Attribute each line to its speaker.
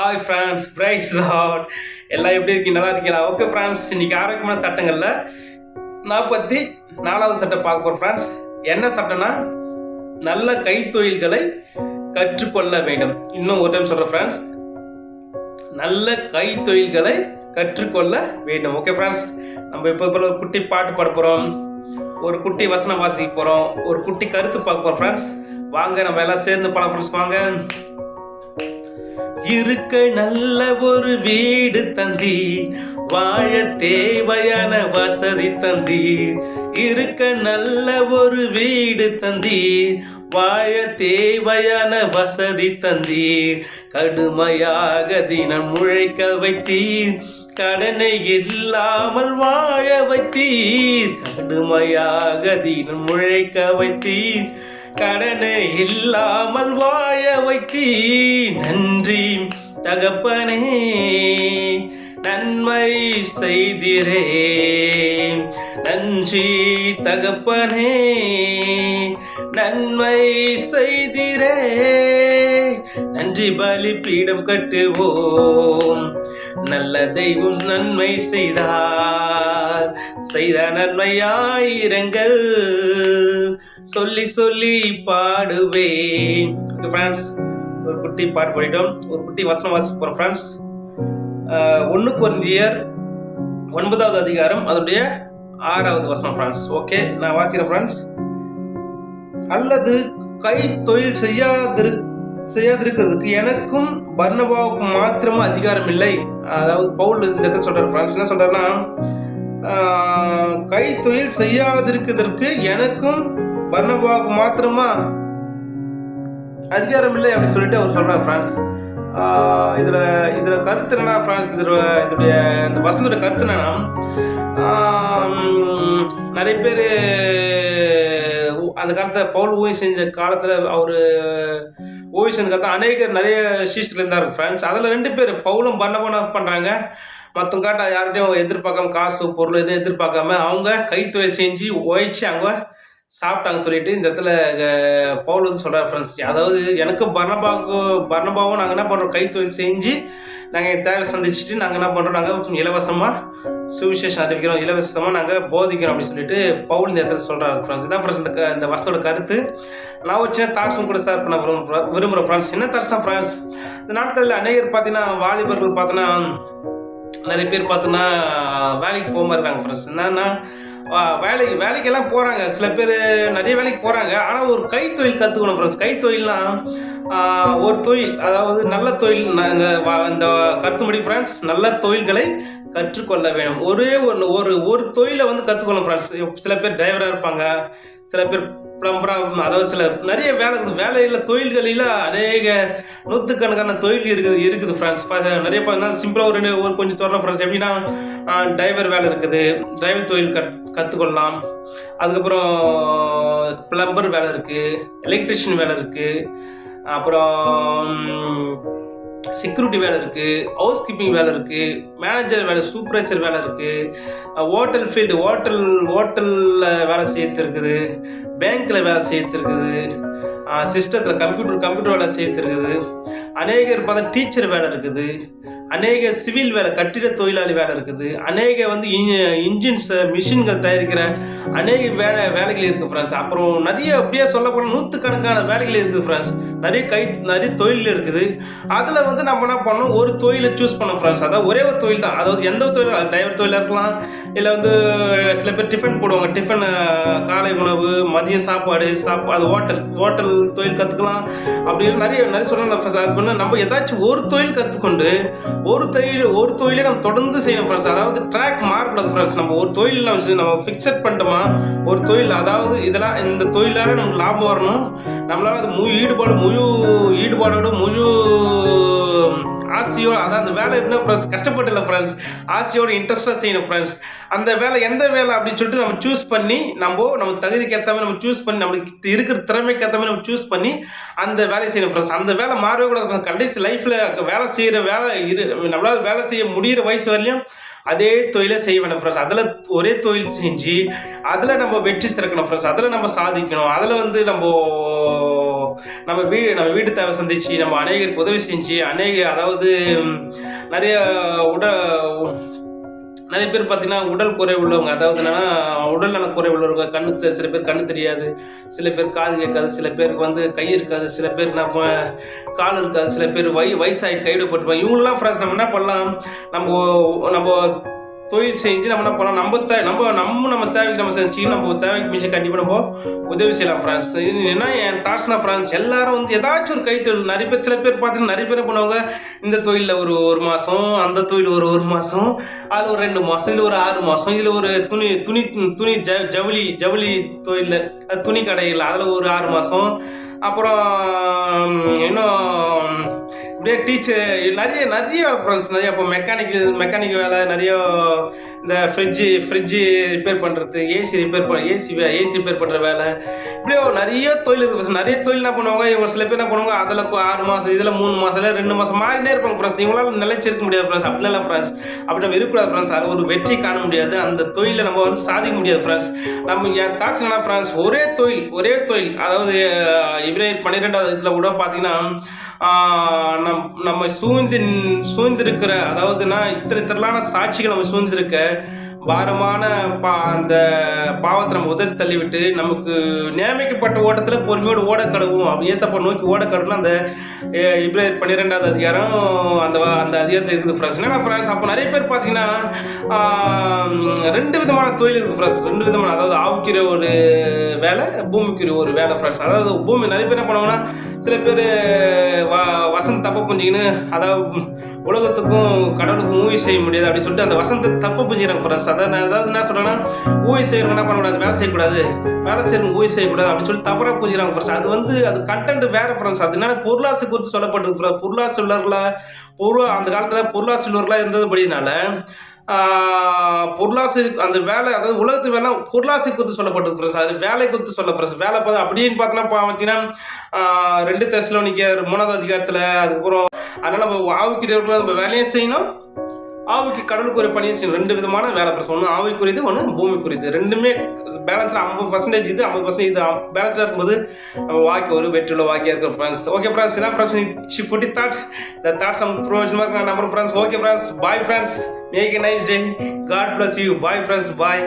Speaker 1: Hi friends, price Lord. எல்லாம் எப்படி இருக்கீங்க? நல்லா இருக்கீங்களா? ஓகே ஃப்ரெண்ட்ஸ், இன்னைக்கு ஆரோக்கியமான சட்டங்களில் 44வது சட்டம் பார்க்க போகிறோம் ஃப்ரெண்ட்ஸ். என்ன சட்டம்னா, நல்ல கைத்தொழில்களை கற்றுக்கொள்ள வேண்டும். இன்னும் ஒரு டைம் சொல்கிறேன் ஃப்ரெண்ட்ஸ், நல்ல கைத்தொழில்களை கற்றுக்கொள்ள வேண்டும். ஓகே ஃப்ரெண்ட்ஸ், நம்ம இப்போ ஒரு குட்டி பாட்டு பாட போகிறோம், ஒரு குட்டி வசனம் வாசிக்க போகிறோம், ஒரு குட்டி கருத்து பார்க்க போகிறோம் ஃப்ரெண்ட்ஸ். வாங்க நம்ம எல்லாம் சேர்ந்து பாடலாம் ஃப்ரெண்ட்ஸ். வாங்க. இருக்க நல்ல ஒரு வீடு தந்தீர், வாழ தேவையான வசதி தந்தீர். இருக்க நல்ல ஒரு வீடு தந்தீர், வாழ தேவையான வசதி தந்தீர். கடுமையாக தினம் உழைக்க வைத்தீர், கடனை இல்லாமல் வாழ வைத்தீர். கடுமையாக தினம் உழைக்க வைத்தீர், கடனை இல்லாமல் வாழ வைத்தீர். நன்றி தகப்பனே, நன்மை செய்திரே. நன்றி தகப்பனே, நன்மை செய்திரே. நன்றி பலிபீடம் கட்டுவோம், நல்ல தெய்வம் நன்மை செய்தார். செய்த நன்மை ஆயிரங்கள் சொல்லி சொல்லி பாடுவேன். ஃப்ரெண்ட்ஸ், ஒரு குட்டி பாட்டு பாடிட்டோம், ஒரு குட்டி வசனம் வாசிக்க போறோம் ஃப்ரெண்ட்ஸ். 1 கொரிந்தியர் 9வது அதிகாரம் அதனுடைய 6வது வசனம் ஃப்ரெண்ட்ஸ். ஓகே, நான் வாசிக்கிறேன் ஃப்ரெண்ட்ஸ். அல்லது கை தொழில் செய்யாதிருக்கிறதுக்கு எனக்கும் பர்னபாவுக்கும் மாத்திரமும் அதிகாரம் இல்லை. அதாவது பவுல் இந்த இடத்துல சொல்றாரு ஃப்ரெண்ட்ஸ். என்ன சொல்றாருன்னா, கை தொழில் செய்யாதிருக்கிறதுக்கு எனக்கும் பர்னபாவுக்கு மாத்திரமா அதிகாரம் இல்லை அப்படின்னு சொல்லிட்டு அவர் சொல்றாரு ஃப்ரெண்ட்ஸ். இதுல கருத்து என்னன்னா ஃப்ரெண்ட்ஸ், இதோடைய இந்த வசனோட கருத்து என்னன்னா, நிறைய பேர் அந்த காலத்துல பவுல் ஓய்வு செஞ்ச காலத்துல அவரு ஓய்வு செஞ்ச காலத்துல அநேகர் நிறைய சீஸ்டர் இருந்தாரு ஃப்ரெண்ட்ஸ். அதுல 2 பேர் பவுலும் பர்னபாவும் பண்றாங்க. மற்றவங்க காட்ட யார்கிட்டையும் எதிர்பார்க்காம, காசு பொருள் எதுவும் எதிர்பார்க்காம அவங்க கைத்தொழில் செஞ்சு உழைச்சி அவங்க சாப்பிட்டாங்க சொல்லிட்டு இந்த இடத்துல பவுல் வந்து சொல்றாரு ஃப்ரெண்ட்ஸ். அதாவது எனக்கும் பர்னபாவும் நாங்கள் என்ன பண்றோம், கைத்தொழில் செஞ்சு நாங்கள் தேவை சந்திச்சுட்டு நாங்கள் என்ன பண்றோம், நாங்கள் இலவசமாக சுவிசேஷம் அறிவிக்கிறோம், இலவசமாக நாங்கள் போதிக்கிறோம் அப்படின்னு சொல்லிட்டு பவுல் இந்த இடத்துல சொல்றாரு ஃப்ரெண்ட்ஸ். இதான் ஃப்ரெண்ட்ஸ் இந்த வசனோட கருத்து. நான் ஒரு சின்ன தாட்ஸும் கூட ஷேர் பண்ண விரும்புகிறேன் ஃப்ரெண்ட்ஸ். என்ன தாட்ஸ் தான் ஃப்ரெண்ட்ஸ், இந்த நாட்களில் அநேகர் பார்த்தீங்கன்னா, வாலிபர்கள் பார்த்தோன்னா நிறைய பேர் பார்த்தோன்னா வேலைக்கு போகாம இருக்காங்க ஃப்ரெண்ட்ஸ். என்னன்னா, வேலைக்கெல்லாம் போகிறாங்க, சில பேர் நிறைய வேலைக்கு போகிறாங்க. ஆனால் ஒரு கைத்தொழில் கற்றுக்கணும் ஃப்ரெண்ட்ஸ். கைத்தொழில்னா ஒரு தொழில், அதாவது நல்ல தொழில். இந்த கருத்துமடி ஃப்ரெண்ட்ஸ், நல்ல தொழில்களை கற்றுக்கொள்ள வேணும். ஒரு தொழிலை வந்து கற்றுக்கணும் ஃப்ரெண்ட்ஸ். சில பேர் டிரைவராக இருப்பாங்க, சில பேர் பிளம்பரா, அதாவது சில நிறைய வேலையில் தொழில்களில் அநேக நூற்றுக்கணக்கான தொழில் இருக்குது ஃப்ரெண்ட்ஸ். நிறைய சிம்பிளாக ஒரு கொஞ்சம் சொல்கிறேன் ஃப்ரெண்ட்ஸ். எப்படின்னா, டிரைவர் வேலை இருக்குது, டிரைவர் தொழில் கற்றுக்கொள்ளலாம். அதுக்கப்புறம் பிளம்பர் வேலை இருக்குது, எலக்ட்ரிஷியன் வேலை இருக்குது, அப்புறம் செக்யூரிட்டி வேலை இருக்குது, ஹவுஸ் கீப்பிங் வேலை இருக்குது, மேனேஜர் வேலை, சூப்பர்வைசர் வேலை இருக்குது, ஹோட்டல் ஃபீல்டு ஹோட்டலில் வேலை செய்யறது இருக்குது, பேங்க்கில் வேலை செய்யறது இருக்குது, சிஸ்டத்தில் கம்ப்யூட்டர் வேலை செய்யறது இருக்குது. அநேகர் பார்த்தா டீச்சர் வேலை இருக்குது, அநேக சிவில் வேலை, கட்டிட தொழிலாளி வேலை இருக்குது, அநேக வந்து இன்ஜின்ஸ் மிஷின்கள் தயாரிக்கிற அநேக வேலைகள் இருக்குது ஃப்ரெண்ட்ஸ். அப்புறம் நிறைய அப்படியே சொல்லப்போனால் நூற்றுக்கணக்கான வேலைகள் இருக்குது ஃப்ரெண்ட்ஸ். நிறைய தொழில் இருக்குது. அதில் வந்து நம்ம என்ன பண்ணணும், ஒரு தொழிலை சூஸ் பண்ணோம் ஃப்ரெண்ட்ஸ். அதாவது ஒரே ஒரு தொழில் தான். அதாவது எந்த ஒரு தொழில், டிரைவர் தொழிலாக இருக்கலாம், இல்லை வந்து சில பேர் டிஃபன் போடுவாங்க, டிஃபன் காலை உணவு, மதிய சாப்பாடு, அது ஹோட்டல் தொழில் கற்றுக்கலாம். அப்படி நிறைய சொல்லலாம். நம்ம ஏதாச்சும் ஒரு தொழில் கற்றுக்கொண்டு ஒரு தொழிலை நம்ம தொடர்ந்து செய்யணும் ஃப்ரெண்ட்ஸ். அதாவது ட்ராக் மாறக்கூடாது ஃப்ரெண்ட்ஸ். நம்ம ஒரு தொழில் நம்ம ஃபிக்ஸட் பண்ணிட்டோமா, ஒரு தொழில், அதாவது இதெல்லாம் இந்த தொழிலால நமக்கு லாபம் வரணும், நம்மளால அது முழு ஈடுபாடோட முழு ஆசையோடு, அதாவது அந்த வேலை எப்படின்னா ஃப்ரெண்ட்ஸ், கஷ்டப்பட்டு இல்லை ஃப்ரெண்ட்ஸ், ஆசையோட இன்ட்ரெஸ்டாக செய்யணும் ஃப்ரெண்ட்ஸ். அந்த வேலை எந்த வேலை அப்படின்னு சொல்லிட்டு நம்ம சூஸ் பண்ணி, நம்ம தகுதிக்கு ஏற்ற மாதிரி நம்ம சூஸ் பண்ணி, நம்மளுக்கு இருக்கிற திறமைக்கு ஏற்ற மாதிரி நம்ம சூஸ் பண்ணி அந்த வேலையை செய்யணும் ஃப்ரெண்ட்ஸ். அந்த வேலை மாறவே கூடாது. கடைசி லைஃப்பில் வேலை செய்கிற நம்மளால் வேலை செய்ய முடிகிற வயசு வரலையும் அதே தொழிலை செய்ய வேணும் ஃப்ரெண்ட்ஸ். அதில் ஒரே தொழில் செஞ்சு அதில் நம்ம வெற்றி சிறக்கணும் ஃப்ரெண்ட்ஸ். அதில் நம்ம சாதிக்கணும். அதில் வந்து நம்ம நம்ம வீட்டு தேவை சந்திச்சு நம்ம அநேகருக்கு உதவி செஞ்சு அதாவது நிறைய நிறைய பேர் பார்த்தீங்கன்னா உடல் குறை உள்ளவங்க, அதாவது என்னன்னா உடல் நல குறை உள்ளவங்க, சில பேர் கண்ணு தெரியாது, சில பேர் காது கேட்காது, சில பேருக்கு வந்து கை இருக்காது, சில பேருக்கு நம்ம கால் இருக்காது, சில பேர் வயசாகிட்டு கைவிடப்பட்டுருப்பாங்க. இவங்கெல்லாம் ஃப்ரெண்ட்ஸ் நம்ம என்ன பண்ணலாம், நம்ம தொழில் செஞ்சு நம்ம என்ன பண்ணலாம், நம்ம தேவைக்கு நம்ம செஞ்சு நம்ம தேவைக்கு மிச்சம் கண்டிப்பாக நம்ம உதவி செய்யலாம் ஃப்ரெண்ட்ஸ். ஏன்னா என் தாட்ஸ்னா ஃப்ரெண்ட்ஸ் எல்லாரும் வந்து ஏதாச்சும் ஒரு கைத்தொழில், நிறைய பேர் சில பேர் பார்த்தீங்கன்னா நிறைய பேர் பண்ணுவாங்க, இந்த தொழிலில் ஒரு மாதம், அந்த தொழில் ஒரு மாதம், அதில் ஒரு 2 மாதம், இல்லை ஒரு 6 மாதம், இதில் ஒரு துணி ஜவுளி தொழிலில் துணி கடையில் அதில் ஒரு 6 மாதம், அப்புறம் இன்னும் இப்படியே டீச்சர் நிறைய ஃப்ரெண்ட்ஸ் நிறைய. இப்போ மெக்கானிக் வேலை நிறைய, இந்த ஃப்ரிட்ஜு ரிப்பேர் பண்ணுறது, ஏசி ரிப்பேர் பண்ணுற வேலை, இப்படியே நிறைய தொழில் இருக்குது. நிறைய தொழில் என்ன பண்ணுவாங்க இவங்க, சில பேர் என்ன பண்ணுவாங்க அதில் 6 மாதம், இதில் 3 மாதம், 2 மாதம் மாறினே இருப்பாங்க ஃப்ரெண்ட்ஸ். இவங்களால நிலைச்சிருக்க முடியாது ஃப்ரெண்ட்ஸ். அப்படிலாம் இல்லை ஃப்ரெண்ட்ஸ், அப்படி நம்ம இருக்கக்கூடாது ஃப்ரெண்ட்ஸ். அது ஒரு வெற்றி காண முடியாது, அந்த தொழிலை நம்ம வந்து சாதிக்க முடியாது ஃப்ரெண்ட்ஸ். நம்ம என் தாட்ஸ் என்ன ஃப்ரெண்ட்ஸ், ஒரே தொழில், அதாவது இப்ரேயர் 12வது இதில் கூட பார்த்தீங்கன்னா நம்ம சூழ்ந்திருக்கிற, அதாவதுன்னா இத்தனைலான சாட்சிகள் நம்ம சூழ்ந்திருக்க பாரமான அந்த பாவத்தை நம்ம உதறி தள்ளிவிட்டு நமக்கு நியமிக்கப்பட்ட ஓட்டத்தில் பொறுமையோடு ஓட கடவும் ஏசப்பா நோக்கி ஓட கடவுன்னு அந்த இப்ரேயர் 12வது அதிகாரம் அந்த அதிகாரத்தில் இருக்குது ஃப்ரெண்ட்ஸ். என்னன்னா ஃப்ரெண்ட்ஸ், அப்போ நிறைய பேர் பார்த்தீங்கன்னா 2 விதமான தொழில் இருக்குது ஃப்ரெண்ட்ஸ். 2 விதமான, அதாவது ஆவுக்கிற ஒரு வேலை, பூமிக்குரிய ஒரு வேலை ஃப்ரெண்ட்ஸ். அதாவது பூமி நிறைய பேர் என்ன பண்ணுவாங்கன்னா, சில பேர் வசந்த தப்பை புரிஞ்சிக்கின்னு, அதாவது உலகத்துக்கும் கடவுளுக்கும் ஊழி செய்ய முடியாது அப்படின்னு சொல்லிட்டு அந்த வசந்த தப்பு புரிஞ்சுக்கிறாங்க ஃப்ரெண்ட்ஸ். அதாவது என்ன சொல்றேன்னா, ஊழி செய்யறவங்க என்ன பண்ணக்கூடாது, வேலை செய்யறவங்க ஊழி செய்யக்கூடாது அப்படின்னு சொல்லி தவறாக புரிஞ்சுக்கிறாங்க ஃப்ரெண்ட்ஸ். அது கண்டென்ட் வேற ஃப்ரெண்ட்ஸ். அது என்ன பொருளாசை குறித்து சொல்லப்பட்டிருக்கு. அந்த காலத்தில் பொருளாசை உள்ளவர்களாக இருந்ததுபடினால பொருளாசை அந்த வேலை, அதாவது உலகத்து வேலை பொருளாசை குறித்து சொல்லப்பட்டிருக்கு. அது வேலை குறித்து சொல்லப்படுறது. வேலை அப்படின்னு பார்த்தீங்கன்னா 2 தெசலோனிக்கர் 3வது அதிகாரத்தில். அதுக்கப்புறம் அதனால நம்ம ஆவிக்குரியவர்கள் நம்ம வேலையும் செய்யணும், ஆவிக்கு கடவுளுக்கு ஒரு பணியை செய்யணும். 2 விதமான வேலை பிரச்சனை, ஒன்று ஆவிக்குரியது, ஒன்று பூமிக்குரியது. ரெண்டுமே பேலன்ஸில் 50% இது 50% இது பேலன்ஸாக இருக்கும்போது நம்ம வாக்கி ஒரு வெற்றியுள்ள வாக்கியாக இருக்கிற ஃப்ரெண்ட்ஸ். ஓகே ஃப்ரெண்ட்ஸ், இதான் ஃப்ரெண்ட்ஸ் புட்டி தாட்ஸ் நம்ம ப்ரோஜனமாக இருக்க number friends. Okay friends, bye friends, make a nice day, God bless you, bye friends, bye.